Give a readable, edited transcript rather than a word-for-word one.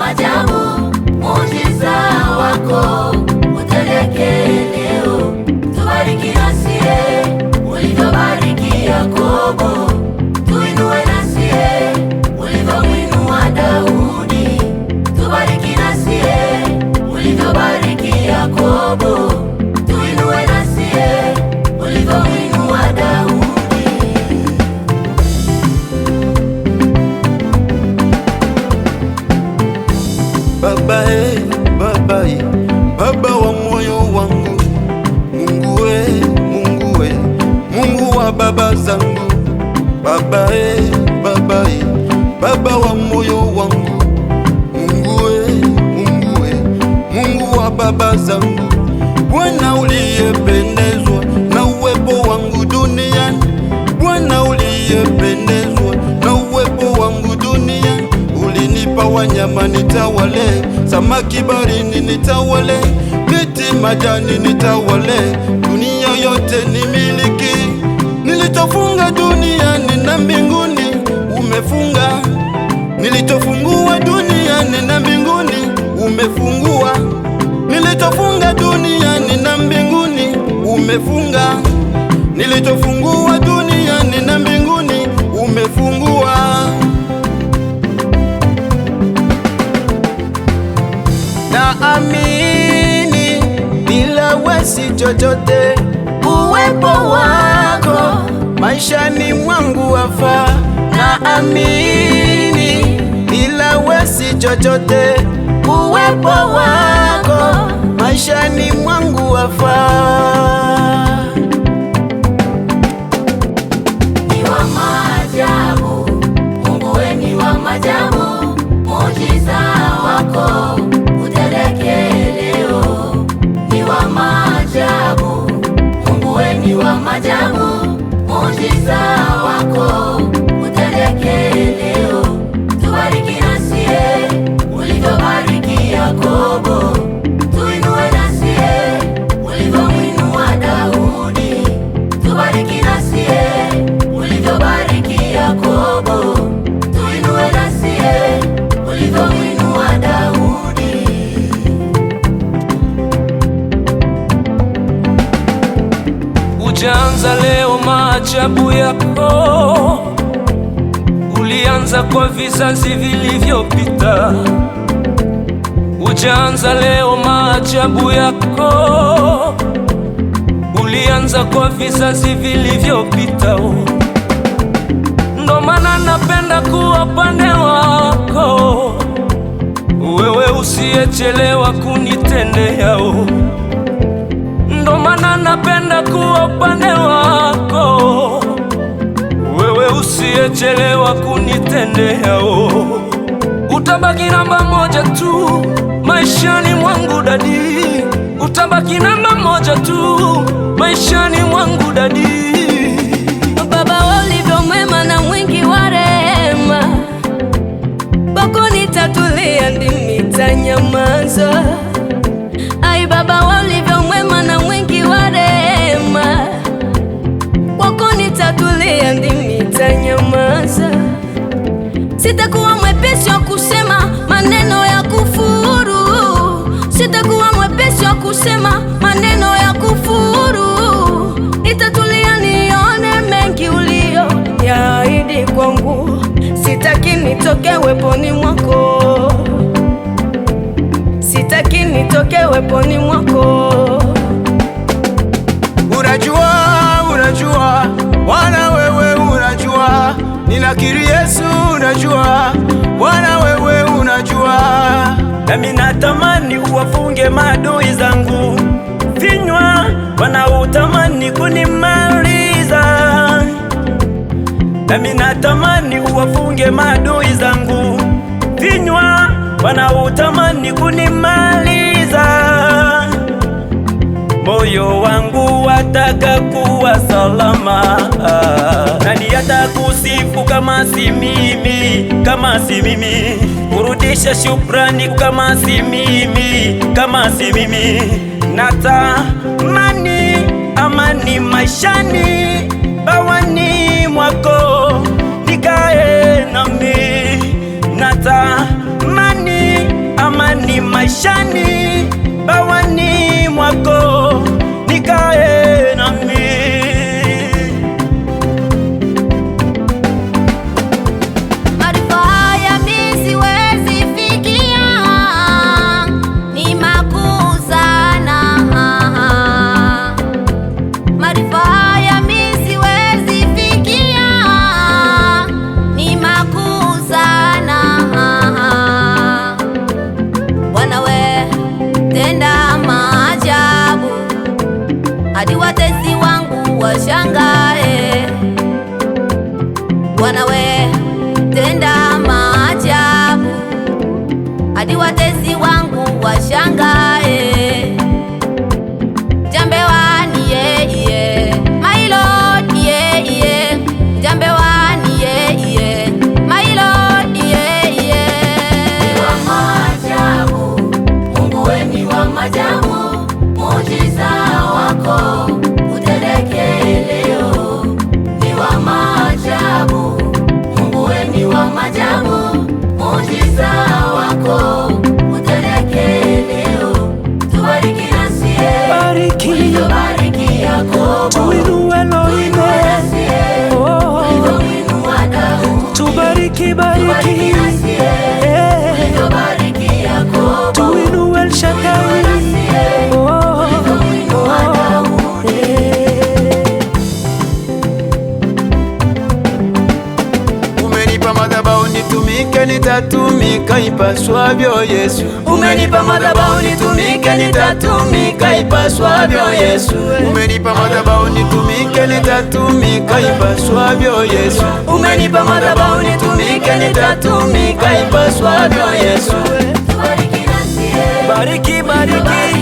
maajabu, muujiza wako utendeke leo. Tubariki nasi ulivyobariki Yakobo, tuinue nasi ulivyomwinua Daudi. Tubariki nasi ulivyobariki Yakobo, tuinue nasi ulivyomwinua Daudi. Baba Baba Baba wa moyo wangu, Mungu Mungu Mungu wa baba zangu. Baba Baba Baba wa moyo wangu, Mungu Mungu Mungu wa baba zangu. Bwana uliyependezwa na uwepo wangu duniani, Bwana uliyependezwa na uwepo wangu duniani. Ulinipa wanyama nitawale, samaki baharini nitawale, miti majani nitawale, dunia yote nimiliki. Nilitofunga duniani na mbinguni umefunga, nilitofungua duniani na mbinguni umefungua, nilitofunga duniani na mbinguni umefunga, nilitofungua duniani na mbinguni umefungua. Naamini bila wewe si chochote, uwepo wako maishani mwangu wafaa. Naamini bila wewe si chochote, uwepo wako maishani mwangu wafaa. Ni wa maajabu, Mungu wewe ni wa maajabu, muujiza wako utendeke leo. Ni wa maajabu, Mungu wewe ni wa maajabu, muujiza wako utendeke leo. Tubariki nasi ulivyobariki Yakobo, tuinue nasi ulivyomwinua Daudi. Tubariki nasi ulivyobariki Yakobo, tuinue nasi ulivyomwinua Daudi. Ujaanza leo maajabu yako, ulianza kwa vizazi vilivyopita. Ujaanza leo maajabu yako, ulianza kwa vizazi vilivyopita. Ndo maana napenda kuwa upande wako, wewe usiyechelewa kunitendea. Ndo maana napenda kuwa upande wako, wewe usiyechelewa kunitendea. Utabaki namba moja tu maishani mwangu dadi, utabaki namba moja tu maishani mwangu dadi. Baba ulivyo mwema na mwingi wa rehema, kwako nitatulia, ndimi nitanyamaza. Ai Baba ulivyo mwema na mwingi wa rehema, kwako nitatulia, ndimi nitanyamaza. Sitakuwa mwepesi wa kusema maneno ya kufuru, sitakuwa mwepesi wa kusema maneno ya kufuru. Nitatulia nione mengi ulio yaahidi kwangu, sitaki nitoke weponi mwako, sitaki nitoke weponi mwako. Unajua Bwana, wewe unajua, ninakiri Yesu unajua, Bwana wewe unajua. Nami natamani uwafunge maadui zangu vinywa, wanaotamani kunimaliza. Nami natamani uwafunge maadui zangu vinywa, wanaotamani kunimaliza. Moyo wangu wataka kuwa salama, nani atakusifu kama si mimi, kama si mimi? Kurudisha shukrani kama si mimi, kama si mimi? Natamani amani maishani, bawani mwako nikae nami. Natamani amani maishani, bawani mwako nikae nami. Maarifa haya mimi siwezi fikia, ni makuu sana. Maarifa haya mimi siwezi fikia, ni makuu sana. Bwana we tenda maajabu, hadi watesi wangu washangae. Bwana we tenda maajabu, hadi watesi wangu washangae. Jambewani yeye, my Lord yeye, Jambewani yeye, my Lord yeye. Ni wa maajabu, Mungu we ni wa maajabu, muujiza wako utendeke leo. Ni wa maajabu, Mungu we ni wa maajabu, muujiza wako utendeke leo. Tubariki nasi ulivyobariki Yakobo, tuinue nasi ulivyoinua Daudi. tubariki, Tubariki nasi ulivyobariki Yakobo, tuinue El Shaddai, nasi ulivyoinua Daudi. Umenipa madhabahu nitumike, nitatumika ipaswavyo Yesu. Umenipa madhabahu nitumike, nitatumika ipaswavyo Yesu. Umenipa madhabahu nitumike, nitatumika ipaswavyo Yesu. Umenipa madhabahu nitumike, nitatumika ipaswavyo Yesu. Tubariki nasi bariki, bariki.